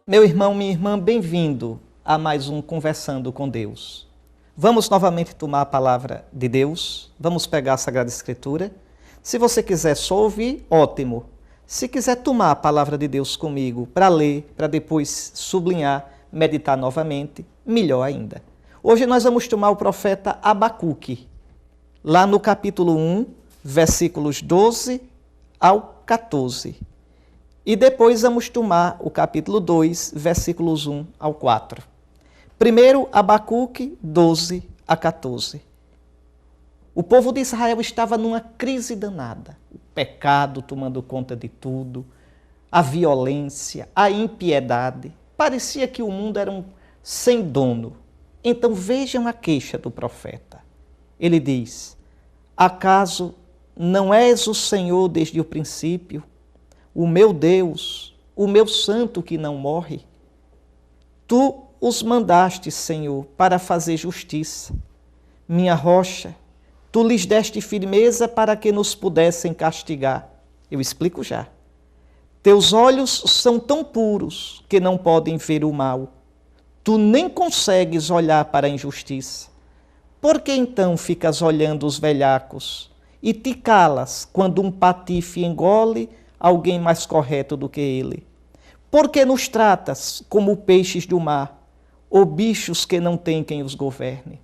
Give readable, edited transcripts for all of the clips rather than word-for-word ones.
Meu irmão, minha irmã, bem-vindo a mais um Conversando com Deus. Vamos novamente tomar a palavra de Deus, vamos pegar a Sagrada Escritura. Se você quiser só ouvir, ótimo. Se quiser tomar a palavra de Deus comigo para ler, para depois sublinhar, meditar novamente, melhor ainda. Hoje nós vamos tomar o profeta Abacuque, lá no capítulo 1, versículos 12 ao 14. E depois vamos tomar o capítulo 2, versículos 1 ao 4. Primeiro, Abacuque, 12 a 14. O povo de Israel estava numa crise danada. O pecado tomando conta de tudo, a violência, a impiedade. Parecia que o mundo era sem dono. Então vejam a queixa do profeta. Ele diz: acaso não és o Senhor desde o princípio, o meu Deus, o meu santo que não morre? Tu os mandaste, Senhor, para fazer justiça. Minha rocha, tu lhes deste firmeza para que nos pudessem castigar. Eu explico já. Teus olhos são tão puros que não podem ver o mal. Tu nem consegues olhar para a injustiça. Por que então ficas olhando os velhacos e te calas quando um patife engole alguém mais correto do que ele? Por que nos tratas como peixes do mar, ou bichos que não têm quem os governe?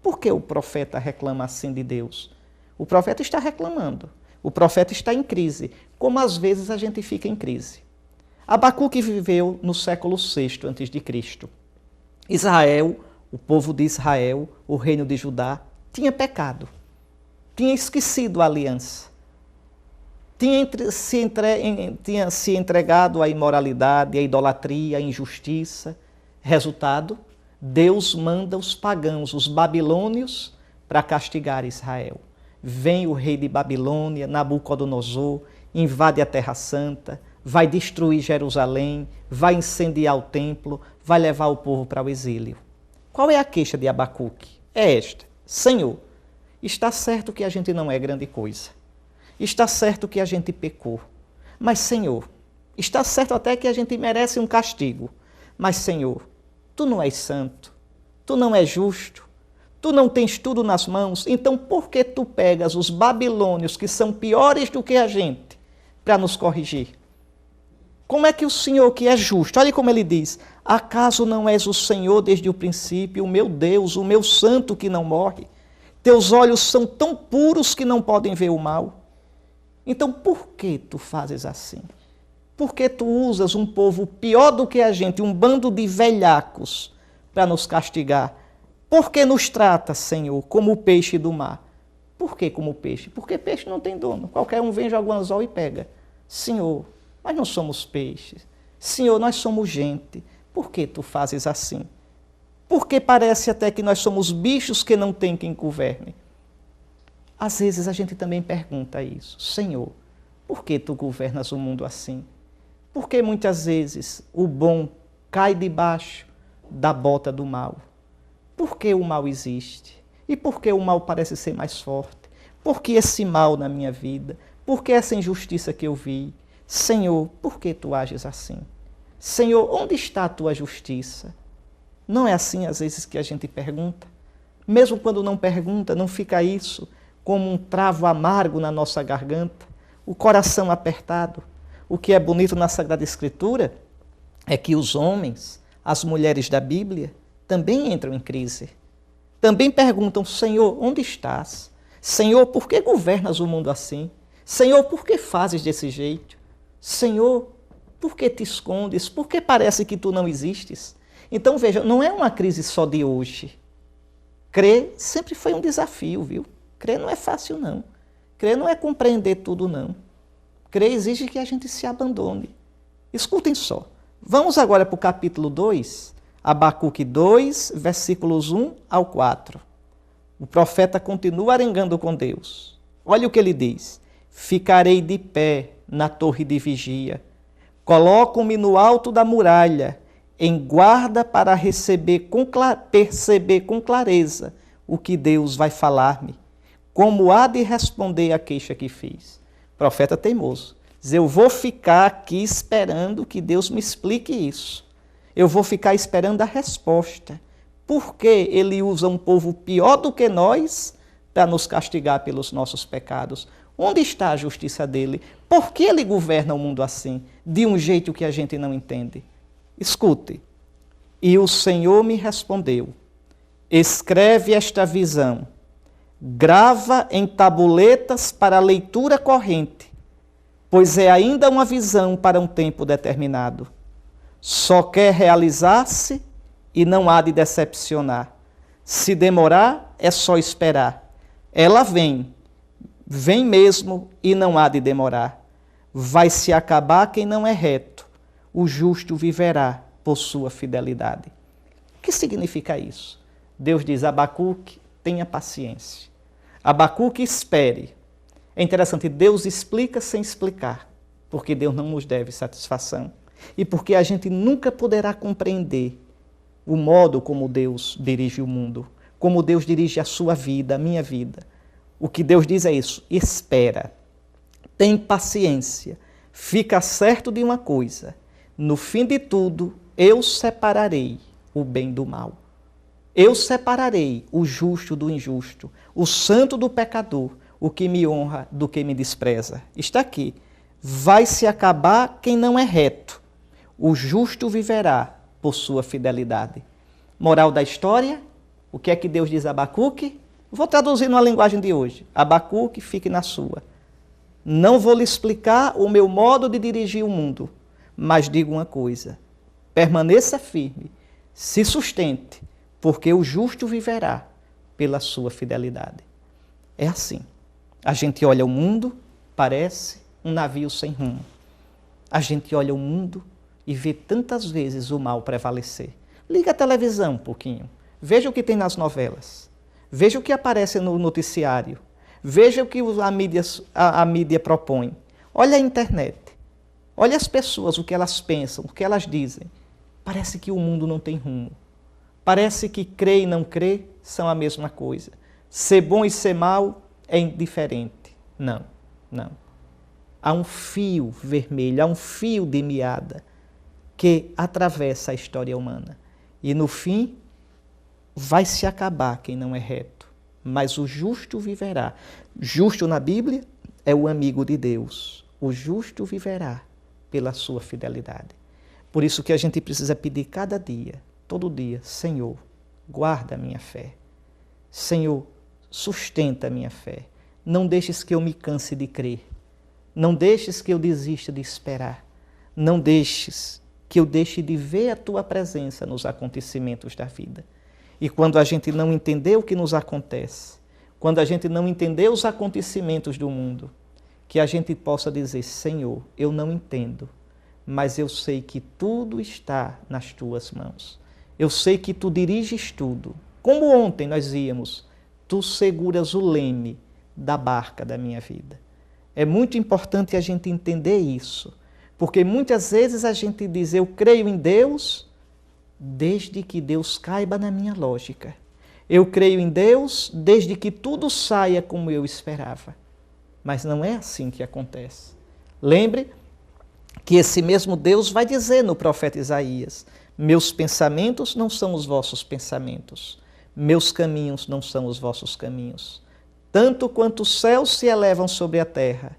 Por que o profeta reclama assim de Deus? O profeta está reclamando, o profeta está em crise, como às vezes a gente fica em crise. Abacuque viveu no século VI a.C. Israel, o povo de Israel, o reino de Judá, tinha pecado, tinha esquecido a aliança. Tinha se entregado à imoralidade, à idolatria, à injustiça. Resultado, Deus manda os pagãos, os babilônios, para castigar Israel. Vem o rei de Babilônia, Nabucodonosor, invade a Terra Santa, vai destruir Jerusalém, vai incendiar o templo, vai levar o povo para o exílio. Qual é a queixa de Abacuque? É esta: Senhor, está certo que a gente não é grande coisa. Está certo que a gente pecou. Mas, Senhor, está certo até que a gente merece um castigo. Mas, Senhor, Tu não és santo, Tu não és justo, Tu não tens tudo nas mãos, então por que Tu pegas os babilônios, que são piores do que a gente, para nos corrigir? Como é que o Senhor, que é justo, olha como ele diz: acaso não és o Senhor desde o princípio, o meu Deus, o meu santo que não morre? Teus olhos são tão puros que não podem ver o mal. Então, por que tu fazes assim? Por que tu usas um povo pior do que a gente, um bando de velhacos, para nos castigar? Por que nos trata, Senhor, como o peixe do mar? Por que como peixe? Porque peixe não tem dono. Qualquer um vem, joga um anzol e pega. Senhor, nós não somos peixes. Senhor, nós somos gente. Por que tu fazes assim? Porque parece até que nós somos bichos que não tem quem governe. Às vezes a gente também pergunta isso: Senhor, por que tu governas o mundo assim? Por que muitas vezes o bom cai debaixo da bota do mal? Por que o mal existe? E por que o mal parece ser mais forte? Por que esse mal na minha vida? Por que essa injustiça que eu vi? Senhor, por que tu ages assim? Senhor, onde está a tua justiça? Não é assim às vezes que a gente pergunta? Mesmo quando não pergunta, não fica isso como um travo amargo na nossa garganta, o coração apertado? O que é bonito na Sagrada Escritura é que os homens, as mulheres da Bíblia, também entram em crise. Também perguntam: Senhor, onde estás? Senhor, por que governas o mundo assim? Senhor, por que fazes desse jeito? Senhor, por que te escondes? Por que parece que tu não existes? Então veja, não é uma crise só de hoje. Crer sempre foi um desafio, viu? Crer não é fácil, não. Crer não é compreender tudo, não. Crer exige que a gente se abandone. Escutem só. Vamos agora para o capítulo 2, Abacuque 2, versículos 1 ao 4. O profeta continua arengando com Deus. Olha o que ele diz: ficarei de pé na torre de vigia, coloco-me no alto da muralha, em guarda para perceber com clareza o que Deus vai falar-me, como há de responder a queixa que fiz. Profeta teimoso. Diz, eu vou ficar aqui esperando que Deus me explique isso. Eu vou ficar esperando a resposta. Por que ele usa um povo pior do que nós para nos castigar pelos nossos pecados? Onde está a justiça dele? Por que ele governa o mundo assim, de um jeito que a gente não entende? Escute. E o Senhor me respondeu, escreve esta visão, grava em tabuletas para leitura corrente, pois é ainda uma visão para um tempo determinado. Só quer realizar-se e não há de decepcionar. Se demorar, é só esperar. Ela vem mesmo e não há de demorar. Vai se acabar quem não é reto, o justo viverá por sua fidelidade. O que significa isso? Deus diz, Abacuque, tenha paciência. Abacuque, espere. É interessante, Deus explica sem explicar, porque Deus não nos deve satisfação. E porque a gente nunca poderá compreender o modo como Deus dirige o mundo, como Deus dirige a sua vida, a minha vida. O que Deus diz é isso, espera, tem paciência, fica certo de uma coisa, no fim de tudo, eu separarei o bem do mal. Eu separarei o justo do injusto, o santo do pecador, o que me honra do que me despreza. Está aqui. Vai se acabar quem não é reto. O justo viverá por sua fidelidade. Moral da história, o que é que Deus diz a Abacuque? Vou traduzir numa linguagem de hoje. Abacuque, fique na sua. Não vou lhe explicar o meu modo de dirigir o mundo, mas digo uma coisa, permaneça firme, se sustente, porque o justo viverá pela sua fidelidade. É assim. A gente olha o mundo, parece um navio sem rumo. A gente olha o mundo e vê tantas vezes o mal prevalecer. Liga a televisão um pouquinho, veja o que tem nas novelas, veja o que aparece no noticiário, veja o que a mídia propõe. Olha a internet, olha as pessoas, o que elas pensam, o que elas dizem. Parece que o mundo não tem rumo. Parece que crer e não crer são a mesma coisa. Ser bom e ser mal é indiferente. Não, não. Há um fio vermelho, há um fio de meada que atravessa a história humana. E no fim, vai se acabar quem não é reto, mas o justo viverá. Justo na Bíblia é o amigo de Deus. O justo viverá pela sua fidelidade. Por isso que a gente precisa pedir cada dia, todo dia, Senhor, guarda a minha fé. Senhor, sustenta a minha fé. Não deixes que eu me canse de crer. Não deixes que eu desista de esperar. Não deixes que eu deixe de ver a tua presença nos acontecimentos da vida. E quando a gente não entender o que nos acontece, quando a gente não entender os acontecimentos do mundo, que a gente possa dizer, Senhor, eu não entendo, mas eu sei que tudo está nas tuas mãos. Eu sei que tu diriges tudo. Como ontem nós íamos, tu seguras o leme da barca da minha vida. É muito importante a gente entender isso, porque muitas vezes a gente diz, eu creio em Deus, desde que Deus caiba na minha lógica. Eu creio em Deus desde que tudo saia como eu esperava. Mas não é assim que acontece. Lembre que esse mesmo Deus vai dizer no profeta Isaías, meus pensamentos não são os vossos pensamentos, meus caminhos não são os vossos caminhos. Tanto quanto os céus se elevam sobre a terra,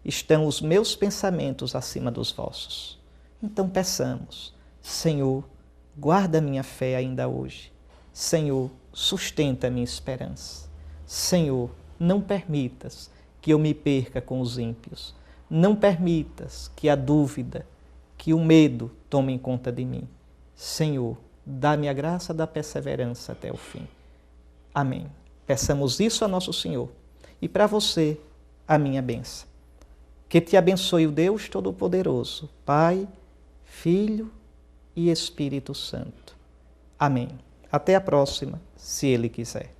estão os meus pensamentos acima dos vossos. Então peçamos, Senhor, guarda a minha fé ainda hoje. Senhor, sustenta a minha esperança. Senhor, não permitas que eu me perca com os ímpios. Não permitas que a dúvida, que o medo tomem conta de mim. Senhor, dá-me a graça da perseverança até o fim. Amém. Peçamos isso a nosso Senhor. E para você, a minha bênção. Que te abençoe o Deus Todo-Poderoso, Pai, Filho e Espírito Santo. Amém. Até a próxima, se Ele quiser.